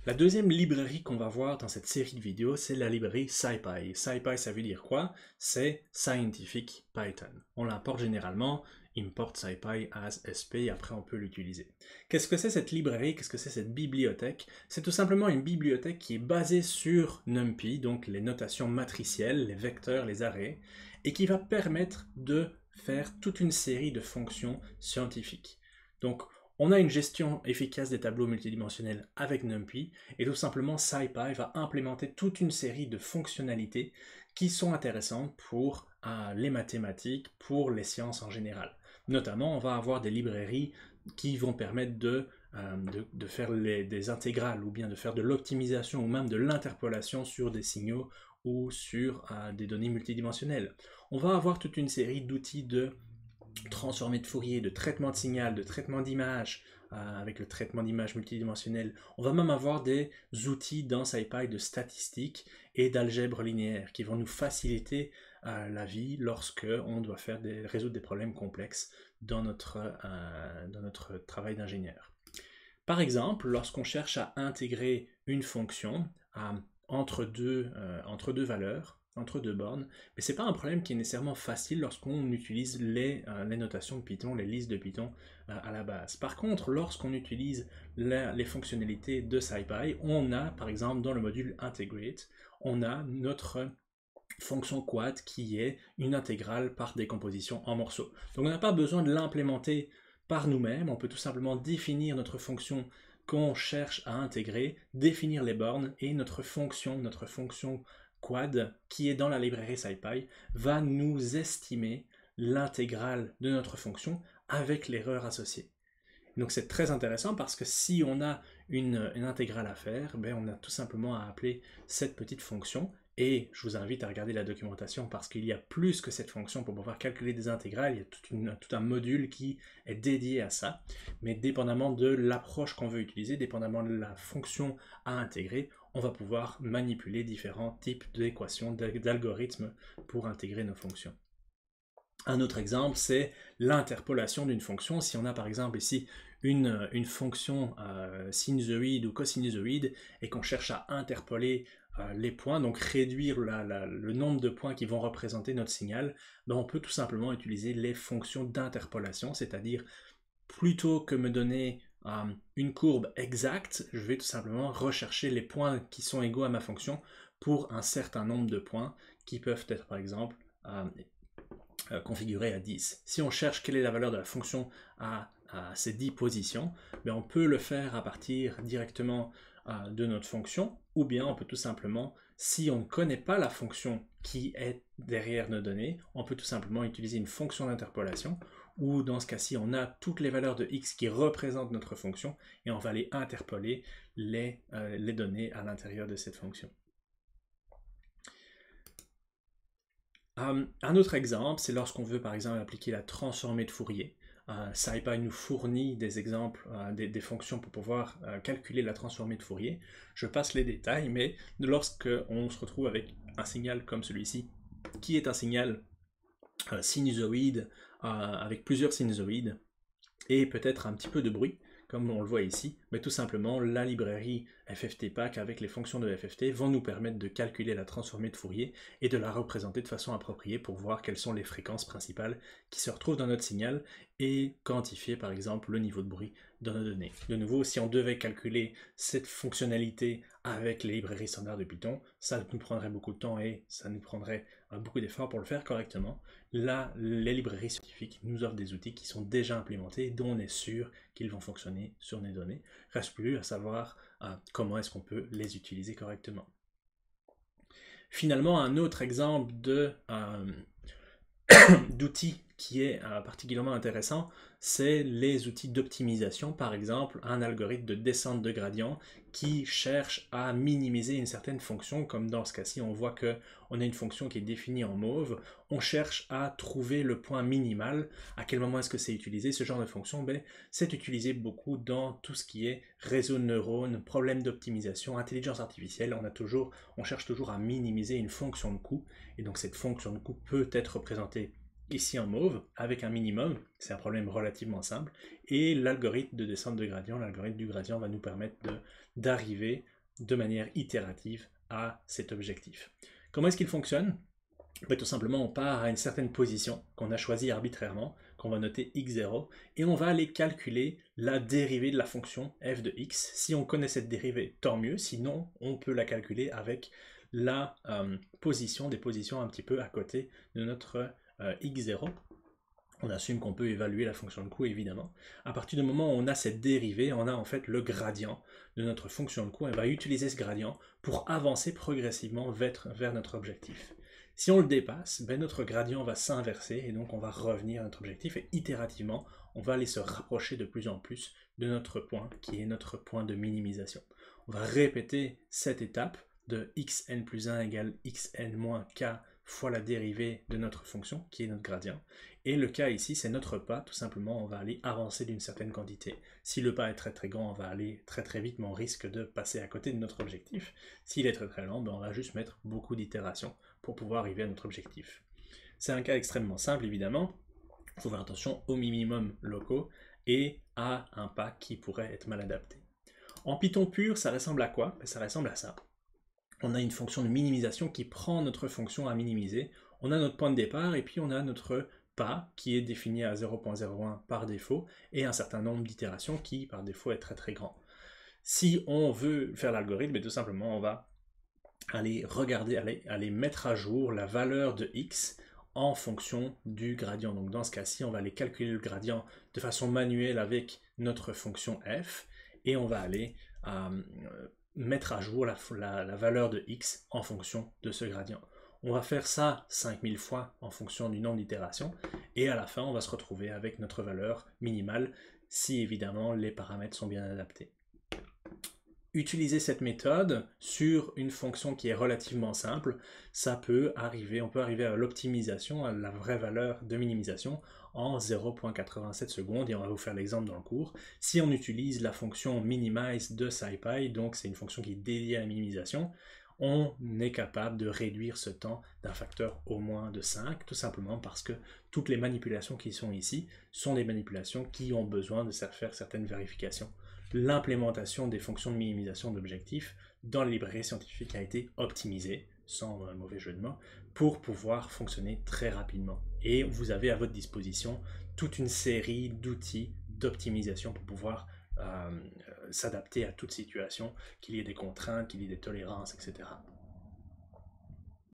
La deuxième librairie qu'on va voir dans cette série de vidéos, c'est la librairie SciPy. SciPy, ça veut dire quoi? C'est Scientific Python. On l'importe généralement, import SciPy as SP, après on peut l'utiliser. Qu'est-ce que c'est cette librairie? Qu'est-ce que c'est cette bibliothèque? C'est tout simplement une bibliothèque qui est basée sur NumPy, donc les notations matricielles, les vecteurs, les arrays, et qui va permettre de faire toute une série de fonctions scientifiques. Donc, on a une gestion efficace des tableaux multidimensionnels avec NumPy, et tout simplement SciPy va implémenter toute une série de fonctionnalités qui sont intéressantes pour les mathématiques, pour les sciences en général. Notamment, on va avoir des librairies qui vont permettre de faire des intégrales, ou bien de faire de l'optimisation, ou même de l'interpolation sur des signaux ou sur des données multidimensionnelles. On va avoir toute une série d'outils de transformé de Fourier, de traitement de signal, de traitement d'image, avec le traitement d'image multidimensionnel. On va même avoir des outils dans SciPy de statistiques et d'algèbre linéaire qui vont nous faciliter la vie lorsque on doit résoudre des problèmes complexes dans notre travail d'ingénieur. Par exemple, lorsqu'on cherche à intégrer une fonction entre deux valeurs, entre deux bornes, mais ce n'est pas un problème qui est nécessairement facile lorsqu'on utilise les notations de Python, les listes de Python à la base. Par contre, lorsqu'on utilise les fonctionnalités de SciPy, on a par exemple dans le module Integrate, on a notre fonction quad qui est une intégrale par décomposition en morceaux. Donc on n'a pas besoin de l'implémenter par nous-mêmes, on peut tout simplement définir notre fonction qu'on cherche à intégrer, définir les bornes, et notre fonction quad, qui est dans la librairie SciPy, va nous estimer l'intégrale de notre fonction avec l'erreur associée. Donc c'est très intéressant parce que si on a une intégrale à faire, on a tout simplement à appeler cette petite fonction, et je vous invite à regarder la documentation parce qu'il y a plus que cette fonction pour pouvoir calculer des intégrales, il y a tout un module qui est dédié à ça, mais dépendamment de l'approche qu'on veut utiliser, dépendamment de la fonction à intégrer, on va pouvoir manipuler différents types d'équations, d'algorithmes pour intégrer nos fonctions. Un autre exemple, c'est l'interpolation d'une fonction. Si on a par exemple ici une fonction sinusoïde ou cosinusoïde et qu'on cherche à interpoler les points, donc réduire le nombre de points qui vont représenter notre signal, on peut tout simplement utiliser les fonctions d'interpolation, c'est-à-dire plutôt que me donner une courbe exacte, je vais tout simplement rechercher les points qui sont égaux à ma fonction pour un certain nombre de points qui peuvent être par exemple configuré à 10. Si on cherche quelle est la valeur de la fonction à ces 10 positions, on peut le faire à partir directement de notre fonction, ou bien on peut tout simplement, si on ne connaît pas la fonction qui est derrière nos données, on peut tout simplement utiliser une fonction d'interpolation, ou dans ce cas-ci, on a toutes les valeurs de x qui représentent notre fonction, et on va aller interpoler les données à l'intérieur de cette fonction. Un autre exemple, c'est lorsqu'on veut par exemple appliquer la transformée de Fourier. SciPy nous fournit des exemples, des fonctions pour pouvoir calculer la transformée de Fourier. Je passe les détails, mais lorsqu'on se retrouve avec un signal comme celui-ci, qui est un signal sinusoïde, avec plusieurs sinusoïdes, et peut-être un petit peu de bruit, comme on le voit ici, mais tout simplement la librairie FFTPack avec les fonctions de FFT vont nous permettre de calculer la transformée de Fourier et de la représenter de façon appropriée pour voir quelles sont les fréquences principales qui se retrouvent dans notre signal et quantifier par exemple le niveau de bruit dans nos données. De nouveau, si on devait calculer cette fonctionnalité avec les librairies standards de Python, ça nous prendrait beaucoup de temps et ça nous prendrait beaucoup d'efforts pour le faire correctement. Là, les librairies scientifiques nous offrent des outils qui sont déjà implémentés, dont on est sûr qu'ils vont fonctionner sur nos données. Reste plus à savoir comment est-ce qu'on peut les utiliser correctement. Finalement, un autre exemple d'outils qui est particulièrement intéressant, c'est les outils d'optimisation, par exemple un algorithme de descente de gradient qui cherche à minimiser une certaine fonction, comme dans ce cas-ci on voit qu'on a une fonction qui est définie en mauve, on cherche à trouver le point minimal. À quel moment est-ce que c'est utilisé ce genre de fonction? C'est utilisé beaucoup dans tout ce qui est réseau de neurones, problèmes d'optimisation, intelligence artificielle, on cherche toujours à minimiser une fonction de coût, et donc cette fonction de coût peut être représentée ici en mauve, avec un minimum, c'est un problème relativement simple, et l'algorithme de descente de gradient, l'algorithme du gradient va nous permettre d'arriver de manière itérative à cet objectif. Comment est-ce qu'il fonctionne? Ben, tout simplement, on part à une certaine position qu'on a choisie arbitrairement, qu'on va noter x0, et on va aller calculer la dérivée de la fonction f de x. Si on connaît cette dérivée, tant mieux, sinon on peut la calculer avec la position, des positions un petit peu à côté de notre x0. On assume qu'on peut évaluer la fonction de coût, évidemment. À partir du moment où on a cette dérivée, on a en fait le gradient de notre fonction de coût, et on va utiliser ce gradient pour avancer progressivement vers notre objectif. Si on le dépasse, ben notre gradient va s'inverser et donc on va revenir à notre objectif et itérativement, on va aller se rapprocher de plus en plus de notre point qui est notre point de minimisation. On va répéter cette étape de xn plus 1 égale xn moins k fois la dérivée de notre fonction qui est notre gradient. Et le cas ici, c'est notre pas, tout simplement, on va aller avancer d'une certaine quantité. Si le pas est très très grand, on va aller très très vite, mais on risque de passer à côté de notre objectif. S'il est très très lent, ben on va juste mettre beaucoup d'itérations pour pouvoir arriver à notre objectif. C'est un cas extrêmement simple, évidemment. Il faut faire attention aux minimums locaux et à un pas qui pourrait être mal adapté. En Python pur, ça ressemble à quoi? Ben, ça ressemble à ça. On a une fonction de minimisation qui prend notre fonction à minimiser. On a notre point de départ et puis on a notre pas qui est défini à 0.01 par défaut et un certain nombre d'itérations qui par défaut est très très grand. Si on veut faire l'algorithme, tout simplement on va aller regarder, aller mettre à jour la valeur de x en fonction du gradient. Donc dans ce cas-ci, on va aller calculer le gradient de façon manuelle avec notre fonction f et on va aller mettre à jour la valeur de x en fonction de ce gradient. On va faire ça 5000 fois en fonction du nombre d'itérations et à la fin on va se retrouver avec notre valeur minimale si évidemment les paramètres sont bien adaptés. Utiliser cette méthode sur une fonction qui est relativement simple, ça peut arriver, on peut arriver à l'optimisation, à la vraie valeur de minimisation en 0.87 secondes et on va vous faire l'exemple dans le cours. Si on utilise la fonction minimize de SciPy, donc c'est une fonction qui est dédiée à la minimisation, on est capable de réduire ce temps d'un facteur au moins de 5, tout simplement parce que toutes les manipulations qui sont ici sont des manipulations qui ont besoin de faire certaines vérifications. L'implémentation des fonctions de minimisation d'objectifs dans les librairies scientifiques a été optimisée, sans mauvais jeu de mots, pour pouvoir fonctionner très rapidement. Et vous avez à votre disposition toute une série d'outils d'optimisation pour pouvoir s'adapter à toute situation, qu'il y ait des contraintes, qu'il y ait des tolérances, etc.